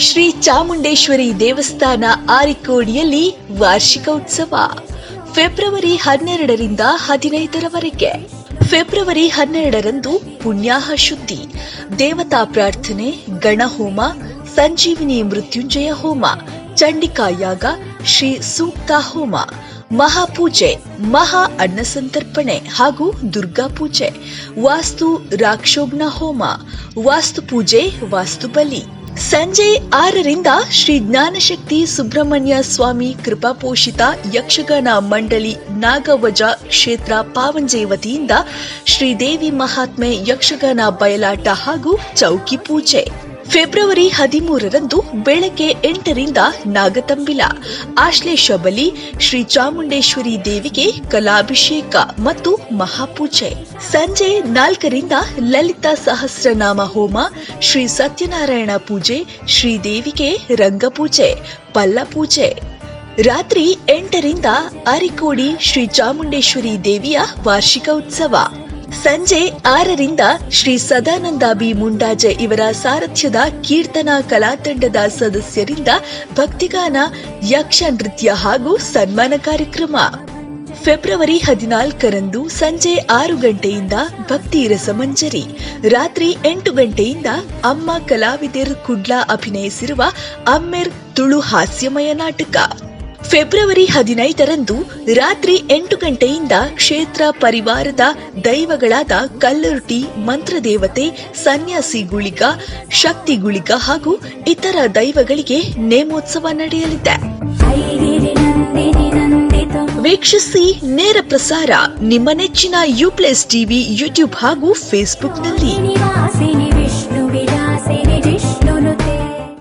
ಶ್ರೀ ಚಾಮುಂಡೇಶ್ವರಿ ದೇವಸ್ಥಾನ ಆರಿಕೋಡಿಯಲ್ಲಿ ವಾರ್ಷಿಕ ಉತ್ಸವ ಫೆಬ್ರವರಿ 12ರಿಂದ 15ರವರೆಗೆ. ಫೆಬ್ರವರಿ 12ರಂದು ಪುಣ್ಯಾಹ ಶುದ್ಧಿ, ದೇವತಾ ಪ್ರಾರ್ಥನೆ, ಗಣಹೋಮ, ಸಂಜೀವಿನಿ ಮೃತ್ಯುಂಜಯ ಹೋಮ, ಚಂಡಿಕಾ ಯಾಗ, ಶ್ರೀ ಸೂಕ್ತ ಹೋಮ, ಮಹಾಪೂಜೆ, ಮಹಾ ಅನ್ನ ಸಂತರ್ಪಣೆ ಹಾಗೂ ದುರ್ಗಾ ಪೂಜೆ, ವಾಸ್ತು ರಾಕ್ಷೋಗ್ನ ಹೋಮ, ವಾಸ್ತು ಪೂಜೆ, ವಾಸ್ತು ಬಲಿ. ಸಂಜೆ 6ರಿಂದ ಶ್ರೀ ಜ್ಞಾನಶಕ್ತಿ ಸುಬ್ರಹ್ಮಣ್ಯ ಸ್ವಾಮಿ ಕೃಪಾಪೋಷಿತ ಯಕ್ಷಗಾನ ಮಂಡಳಿ ನಾಗವಜ ಕ್ಷೇತ್ರ ಪಾವಂಜೆ ವತಿಯಿಂದ ಶ್ರೀದೇವಿ ಮಹಾತ್ಮೆ ಯಕ್ಷಗಾನ ಬಯಲಾಟ ಹಾಗೂ ಚೌಕಿ ಪೂಜೆ. ಫೆಬ್ರವರಿ 13ರಂದು ಬೆಳಗ್ಗೆ 8ರಿಂದ ನಾಗತಂಬಿಲ, ಆಶ್ಲೇಷ ಬಲಿ, ಶ್ರೀ ಚಾಮುಂಡೇಶ್ವರಿ ದೇವಿಗೆ ಕಲಾಭಿಷೇಕ ಮತ್ತು ಮಹಾಪೂಜೆ. ಸಂಜೆ 4ರಿಂದ ಲಲಿತಾ ಸಹಸ್ರನಾಮ ಹೋಮ, ಶ್ರೀ ಸತ್ಯನಾರಾಯಣ ಪೂಜೆ, ಶ್ರೀದೇವಿಗೆ ರಂಗಪೂಜೆ, ಪಲ್ಲಪೂಜೆ. ರಾತ್ರಿ 8ರಿಂದ ಅರಿಕೋಡಿ ಶ್ರೀ ಚಾಮುಂಡೇಶ್ವರಿ ದೇವಿಯ ವಾರ್ಷಿಕ ಉತ್ಸವ. ಸಂಜೆ 6ರಿಂದ ಶ್ರೀ ಸದಾನಂದ ಬಿ ಮುಂಡಾಜೆ ಇವರ ಸಾರಥ್ಯದ ಕೀರ್ತನಾ ಕಲಾತಂಡದ ಸದಸ್ಯರಿಂದ ಭಕ್ತಿಗಾನ, ಯಕ್ಷ ನೃತ್ಯ ಹಾಗೂ ಸನ್ಮಾನ ಕಾರ್ಯಕ್ರಮ. ಫೆಬ್ರವರಿ 14ರಂದು ಸಂಜೆ 6 ಗಂಟೆಯಿಂದ ಭಕ್ತಿ ರಸಮಂಜರಿ, ರಾತ್ರಿ 8 ಗಂಟೆಯಿಂದ ಅಮ್ಮ ಕಲಾವಿದರ್ ಕುಡ್ಲಾ ಅಭಿನಯಿಸಿರುವ ಅಮ್ಮೆರ್ ತುಳು ಹಾಸ್ಯಮಯ ನಾಟಕ. ಫೆಬ್ರವರಿ 15ರಂದು ರಾತ್ರಿ 8 ಗಂಟೆಯಿಂದ ಕ್ಷೇತ್ರ ಪರಿವಾರದ ದೈವಗಳಾದ ಕಲ್ಲುರ್ಟಿ, ಮಂತ್ರದೇವತೆ, ಸನ್ಯಾಸಿ ಗುಳಿಗ, ಶಕ್ತಿ ಗುಳಿಗ ಹಾಗೂ ಇತರ ದೈವಗಳಿಗೆ ನೇಮೋತ್ಸವ ನಡೆಯಲಿದೆ. ವೀಕ್ಷಿಸಿ ನೇರ ಪ್ರಸಾರ ನಿಮ್ಮ ನೆಚ್ಚಿನ ಯು ಪ್ಲಸ್ ಟಿವಿ ಯೂಟ್ಯೂಬ್ ಹಾಗೂ ಫೇಸ್ಬುಕ್ನಲ್ಲಿ.